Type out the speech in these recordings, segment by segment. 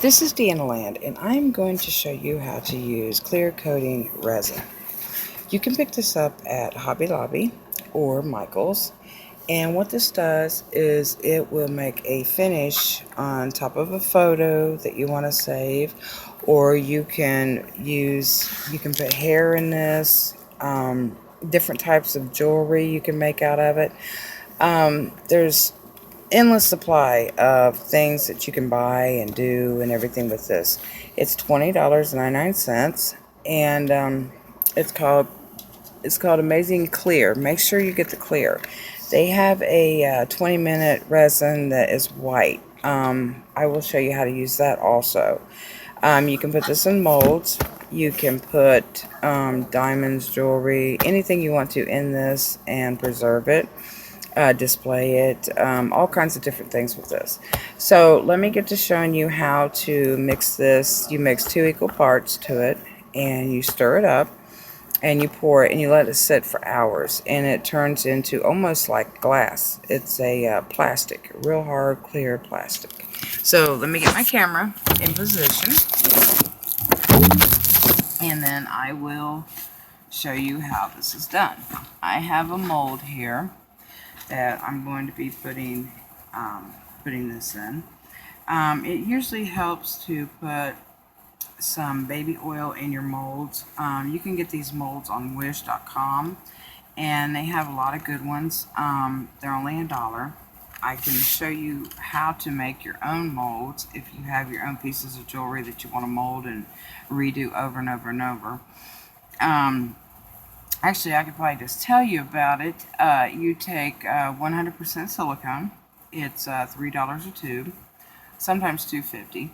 This is Deanna Land, and I'm going to show you how to use clear coating resin. You can pick this up at Hobby Lobby or Michael's, and what this does is it will make a finish on top of a photo that you want to save, or you can put hair in this, different types of jewelry you can make out of it. There's endless supply of things that you can buy and do and everything with this. It's $20.99, and it's called Amazing Clear. Make sure you get the clear. They have a 20-minute resin that is white. I will show you how to use that also. You can put this in molds. You can put diamonds, jewelry, anything you want to in this and preserve it, display it, all kinds of different things with this. So let me get to showing you how to mix this. You mix 2 equal parts to it, and you stir it up, and you pour it, and you let it sit for hours, and it turns into almost like glass. It's a plastic, real hard, clear plastic. So let me get my camera in position, and then I will show you how this is done. I have a mold here that I'm going to be putting this in. It usually helps to put some baby oil in your molds. You can get these molds on wish.com, and they have a lot of good ones. They're only $1. I can show you how to make your own molds if you have your own pieces of jewelry that you want to mold and redo over and over and over. Actually, I could probably just tell you about it. You take 100% silicone. It's $3 a tube, sometimes $2.50,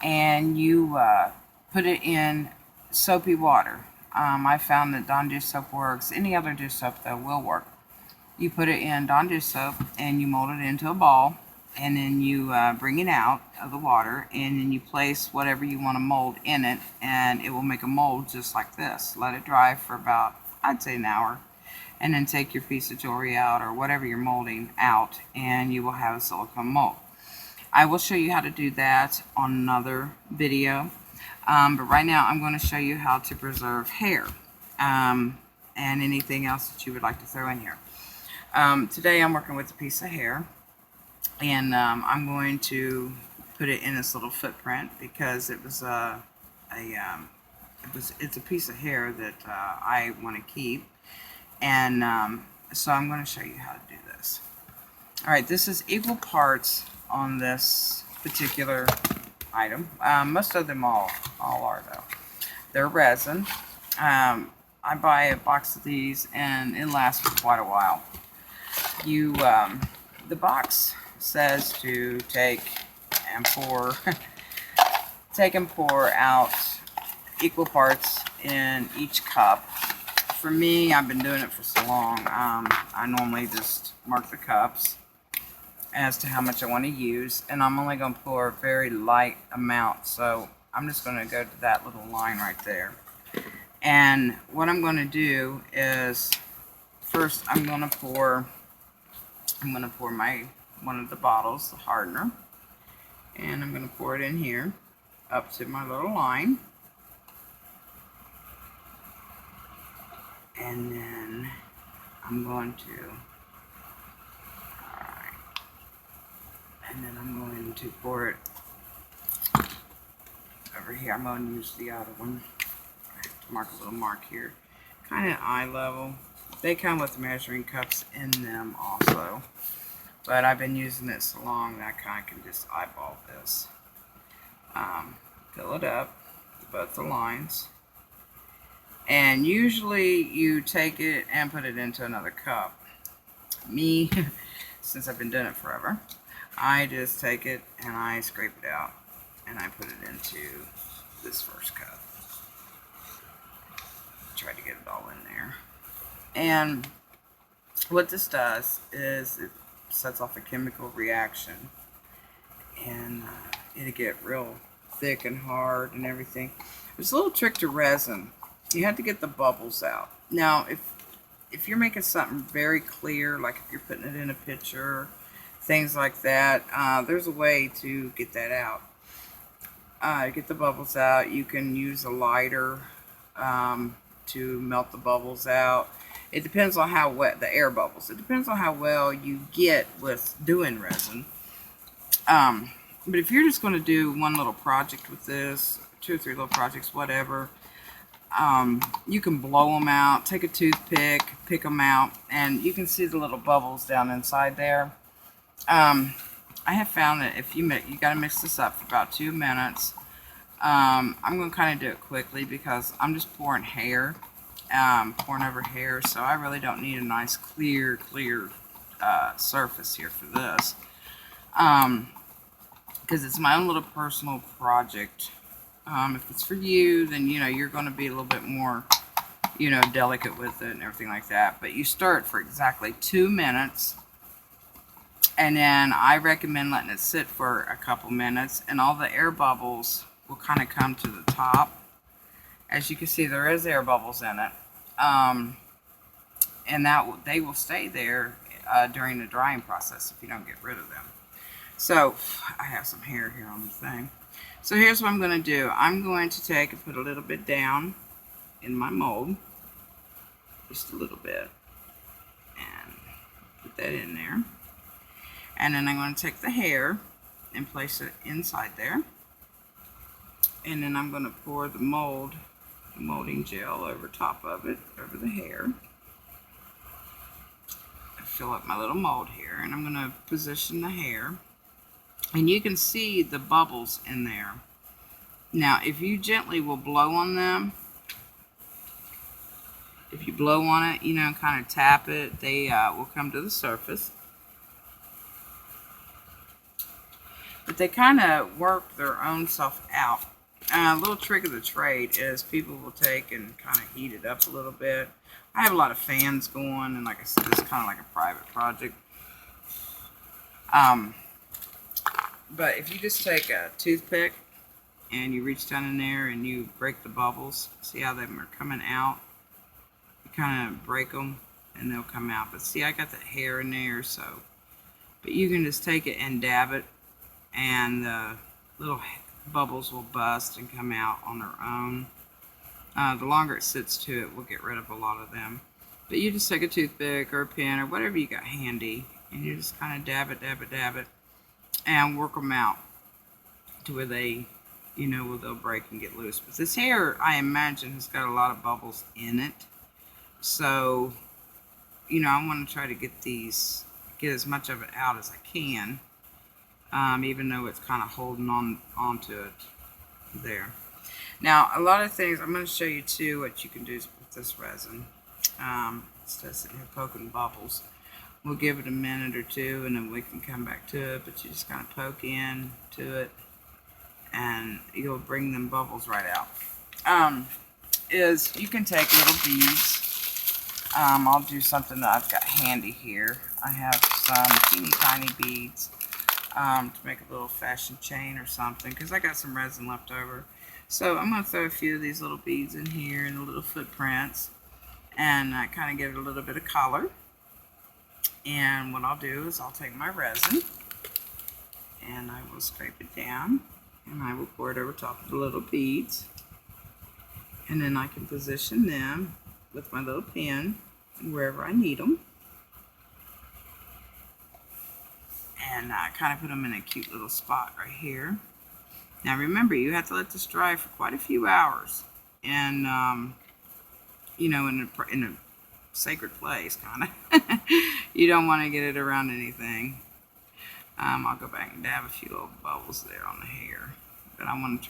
and you put it in soapy water. I found that Dawn dish soap works. Any other dish soap though will work. You put it in Dawn dish soap and you mold it into a ball, and then you bring it out of the water, and then you place whatever you want to mold in it, and it will make a mold just like this. Let it dry for about, I'd say, an hour, and then take your piece of jewelry out or whatever you're molding out, and you will have a silicone mold. I will show you how to do that on another video, but right now I'm going to show you how to preserve hair and anything else that you would like to throw in here. Today I'm working with a piece of hair, and I'm going to put it in this little footprint because it's a piece of hair that I want to keep, and so I'm going to show you how to do this. Alright, this is equal parts on this particular item. Most of them all are though. They're resin. I buy a box of these and it lasts for quite a while. The box says to take and pour out equal parts in each cup. For me, I've been doing it for so long, I normally just mark the cups as to how much I want to use, and I'm only going to pour a very light amount, so I'm just going to go to that little line right there. And what I'm going to do is, first I'm going to pour one of the bottles, the hardener, and I'm going to pour it in here up to my little line, and then I'm going to pour it over here. I'm going to use the other one. I have to mark a little mark here, kind of eye level. They come with measuring cups in them also, but I've been using it so long that I kind of can just eyeball this. Fill it up to both the lines, and usually you take it and put it into another cup. Me, since I've been doing it forever, I just take it and I scrape it out and I put it into this first cup. Try to get it all in there. And what this does is it sets off a chemical reaction, and it'll get real thick and hard and everything. There's a little trick to resin. You have to get the bubbles out. Now, if you're making something very clear, like if you're putting it in a picture, things like that, there's a way to get that out. get the bubbles out. You can use a lighter to melt the bubbles out. It depends on how wet the air bubbles. It depends on how well you get with doing resin. But if you're just going to do one little project with this, 2 or 3 little projects, whatever, you can blow them out. Take a toothpick, pick them out, and you can see the little bubbles down inside there. I have found that if you got to mix this up for about 2 minutes. I'm going to kind of do it quickly because I'm just pouring hair, pouring over hair, so I really don't need a nice clear surface here for this. Because it's my own little personal project. If it's for you, then you're going to be a little bit more delicate with it and everything like that. But you stir it for exactly 2 minutes, and then I recommend letting it sit for a couple minutes, and all the air bubbles will kind of come to the top. As you can see, there is air bubbles in it, and they will stay there during the drying process if you don't get rid of them. So I have some hair here on the thing. So here's what I'm going to do. I'm going to take and put a little bit down in my mold, just a little bit, and put that in there. And then I'm going to take the hair and place it inside there. And then I'm going to pour the molding gel over top of it, over the hair. I fill up my little mold here, and I'm going to position the hair. And you can see the bubbles in there. Now, if you gently will blow on them, if you blow on it, kind of tap it, they will come to the surface. But they kind of work their own self out. A little trick of the trade is people will take and kind of heat it up a little bit. I have a lot of fans going, and like I said, it's kind of like a private project. But if you just take a toothpick and you reach down in there and you break the bubbles, see how them are coming out? You kind of break them and they'll come out. But see, I got that hair in there, so. But you can just take it and dab it, and the little bubbles will bust and come out on their own. The longer it sits to it, we'll get rid of a lot of them. But you just take a toothpick or a pen or whatever you got handy, and you just kind of dab it, and work them out to where they, where they'll break and get loose. But this hair, I imagine, has got a lot of bubbles in it. So, I want to try to get as much of it out as I can, even though it's kind of holding onto it there. Now, a lot of things, I'm going to show you too what you can do with this resin. Instead of sitting here poking bubbles. We'll give it a minute or two, and then we can come back to it, but you just kind of poke in to it, and you'll bring them bubbles right out. Is you can take little beads. I'll do something that I've got handy here. I have some teeny tiny beads to make a little fashion chain or something, because I got some resin left over. So I'm going to throw a few of these little beads in here and the little footprints, and kind of give it a little bit of color. And what I'll do is I'll take my resin and I will scrape it down, and I will pour it over top of the little beads, and then I can position them with my little pen wherever I need them, and kind of put them in a cute little spot right here. Now remember, you have to let this dry for quite a few hours, and in a sacred place, kind of. You don't want to get it around anything. I'll go back and dab a few little bubbles there on the hair, but I want to